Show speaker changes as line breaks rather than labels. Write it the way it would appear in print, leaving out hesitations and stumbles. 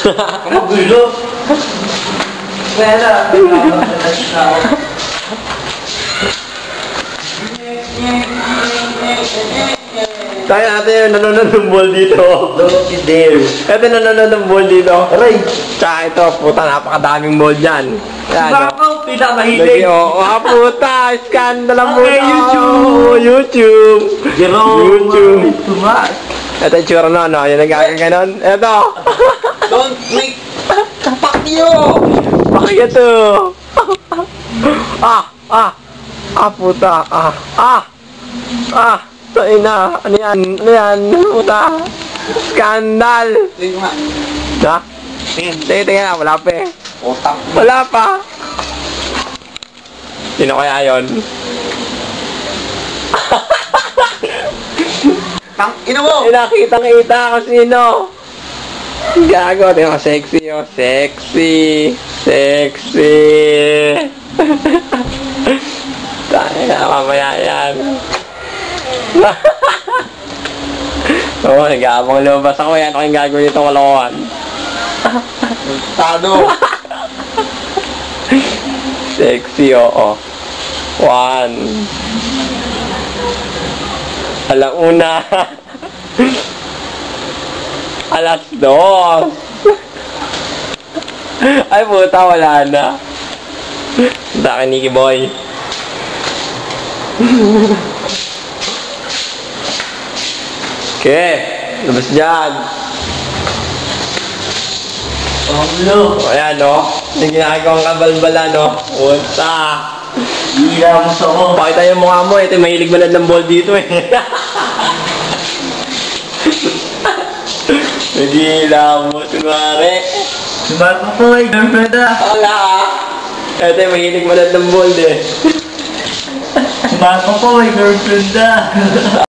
Kamagulo. Pera.
Tayo natin yung nanonood ng ball dito.
Don't you dare.
Ito nanonood ng ball dito.
Aray.
Tsaka ito, puta, napakadaming ball dyan. Yan,
Bakit?
Lagi,
Pinamahilig.
puta, scandal ang
Okay,
puta.
YouTube.
Oh, YouTube.
Jerome.
YouTube.
Tumas.
Ito yung tsura no, no? Yung nagkakang ganon. Ito.
Don't click. Fuck you.
Bakit ito? Puta. Tayo na. Ano yan? Ano yan? Puta. Skandal.
Tingnan nga.
Ha? Tingnan na. Wala pa eh.
Otak.
Wala pa. Sino kaya yun?
Tang ina mo.
Nakitang-kita ko sino. Gago. Tingnan ko. Sexy oh. Sexy. Sexy. Tayo na. Mamaya yan. Oo, nag-aabang lumabas ako yan. Ako yung gagawin itong kalokohan.
Tado.
Sexy, oo. 1. Alauna. 2:00. Ay, puta, wala na. Daki, Nicky Boy. Okay, labas dyan.
Pablo.
Ayan, no? Yung ginagawang kabalbala, no? Punta.
Hila mo sa ko.
Pakita yung mukha mo, ito yung mahilig manad ng ball dito, eh. Nagihila mo, tunwari.
Sumat mo po ay girlfriend ah.
Wala, ah. Ito yung mahilig manad ng ball, eh.
Sumat mo po ay girlfriend ah.